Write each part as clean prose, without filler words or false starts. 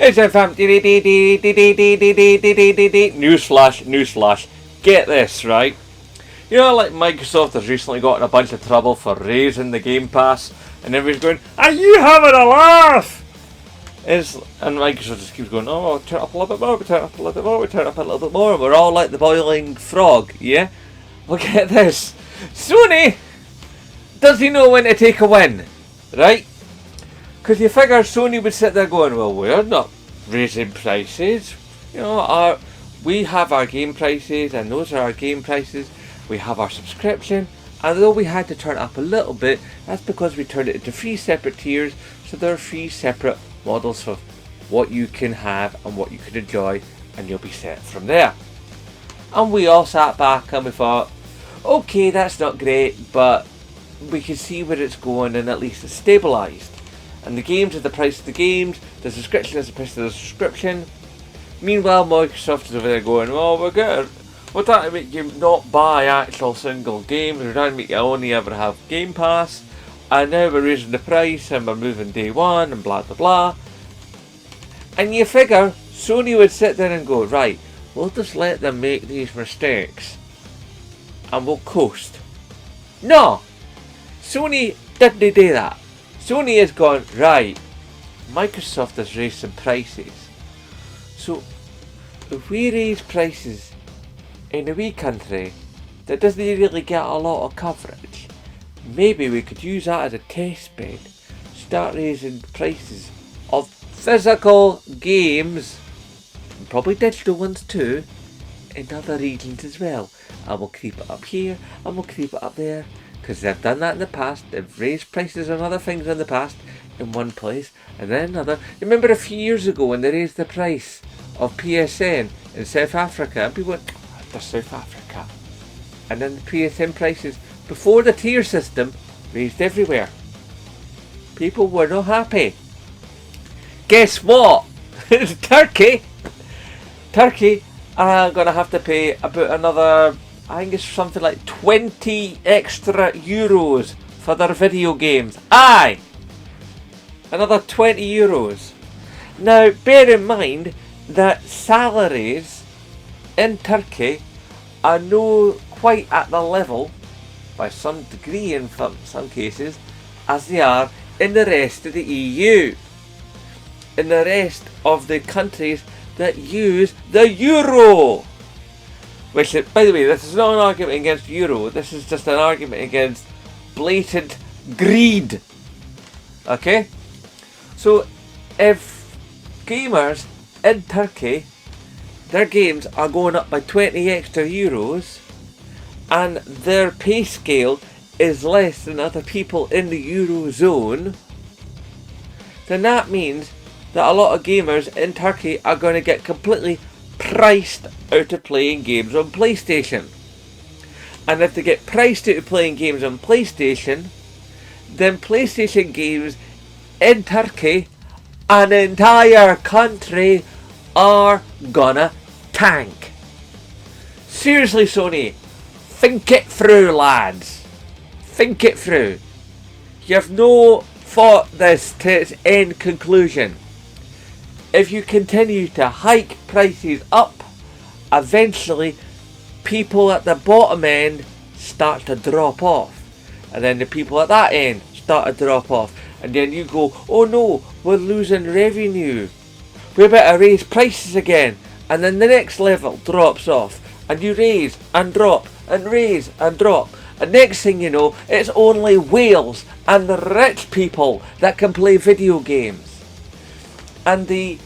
It's a fam. Newsflash, newsflash. Get this, right? You know, like Microsoft has recently got in a bunch of trouble for raising the Game Pass, and everybody's going, "Are you having a laugh?" And Microsoft just keeps going, "Oh, turn it up a little bit more, we turn it up a little bit more, we turn it up a little bit more." We're all like the boiling frog, yeah? Well, get this. Sony doesn't know when to take a win, right? Because you figure Sony would sit there going, "Well, we're not raising prices. You know, we have our game prices, and those are our game prices. We have our subscription, and though we had to turn it up a little bit, that's because we turned it into 3 separate tiers, so there are 3 separate models of what you can have and what you can enjoy, and you'll be set from there." And we all sat back and we thought, okay, that's not great, but we can see where it's going, and at least it's stabilised. And the games are the price of the games, the subscription is the price of the subscription. Meanwhile, Microsoft is over there going, "Well, we're trying to make you not buy actual single games, we're trying to make you only ever have Game Pass, and now we're raising the price, and we're moving day one, and blah blah blah." And you figure Sony would sit there and go, "Right, we'll just let them make these mistakes, and we'll coast." No! Sony didn't do that. Sony has gone, "Right, Microsoft has raised some prices. So, if we raise prices in a wee country that doesn't really get a lot of coverage, maybe we could use that as a test bed. Start raising prices of physical games, and probably digital ones too, in other regions as well. And we'll keep it up here, and we'll keep it up there. Because they've done that in the past. They've raised prices on other things in the past in one place and then another. Remember a few years ago when they raised the price of PSN in South Africa, and people went, "That's South Africa." And then the PSN prices before the tier system raised everywhere. People were not happy. Guess what? Turkey are going to have to pay about another, I think it's something like 20 extra euros for their video games. Aye! Another 20 euros. Now, bear in mind that salaries in Turkey are not quite at the level, by some degree in some cases, as they are in the rest of the EU. In the rest of the countries that use the euro. Which, by the way, this is not an argument against euro, this is just an argument against blatant greed. Okay? So, if gamers in Turkey, their games are going up by 20 extra euros, and their pay scale is less than other people in the Eurozone, then that means that a lot of gamers in Turkey are going to get completely priced out of playing games on PlayStation. And if they get priced out of playing games on PlayStation, then PlayStation games in Turkey, an entire country, are gonna tank. Seriously, Sony, think it through, lads. Think it through. You've no thought this to its end conclusion. If you continue to hike prices up, eventually people at the bottom end start to drop off. And then the people at that end start to drop off. And then you go, "Oh no, we're losing revenue. We better raise prices again." And then the next level drops off. And you raise and drop and raise and drop. And next thing you know, it's only whales and the rich people that can play video games. And the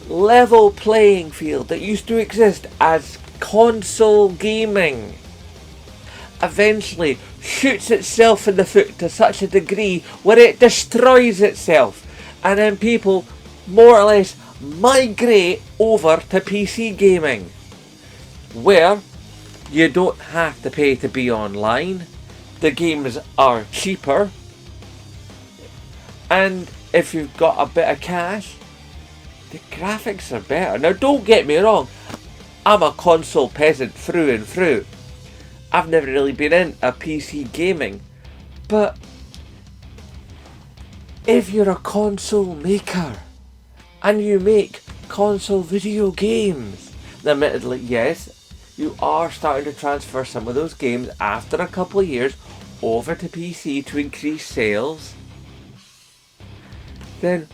level playing field that used to exist as console gaming eventually shoots itself in the foot to such a degree where it destroys itself, and then people more or less migrate over to PC gaming, where you don't have to pay to be online, the games are cheaper, and if you've got a bit of cash, the graphics are better. Now don't get me wrong, I'm a console peasant through and through. I've never really been into PC gaming, but if you're a console maker and you make console video games. Now, admittedly, yes, you are starting to transfer some of those games after a couple of years over to PC to increase sales. Then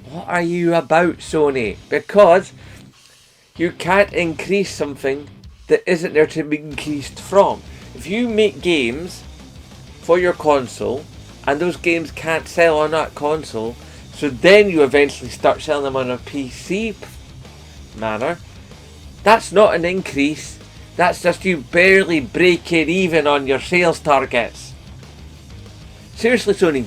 what are you about, Sony? Because you can't increase something that isn't there to be increased from. If you make games for your console and those games can't sell on that console, so then you eventually start selling them on a PC manner, that's not an increase. That's just you barely breaking even on your sales targets. Seriously, Sony.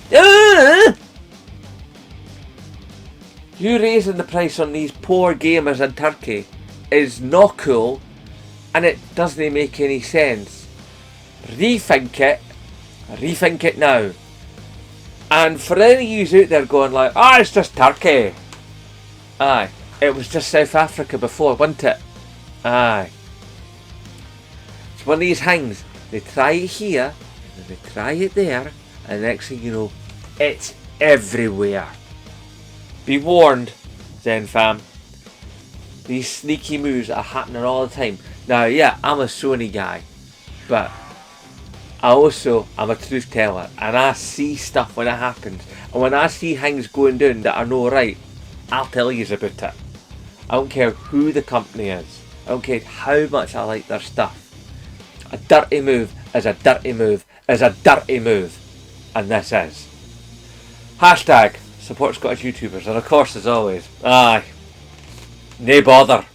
You raising the price on these poor gamers in Turkey is not cool, and it doesn't make any sense. Rethink it now. And for any of you out there going like, it's just Turkey. Aye, it was just South Africa before, wasn't it? Aye. It's one of these things, they try it here, and then they try it there, and the next thing you know, it's everywhere. Be warned, Zen fam. These sneaky moves are happening all the time. Now, yeah, I'm a Sony guy, but I'm a truth teller, and I see stuff when it happens. And when I see things going down that are no right, I'll tell you about it. I don't care who the company is. I don't care how much I like their stuff. A dirty move is a dirty move is a dirty move. And this is. Hashtag support Scottish YouTubers. And of course, as always, nae bother.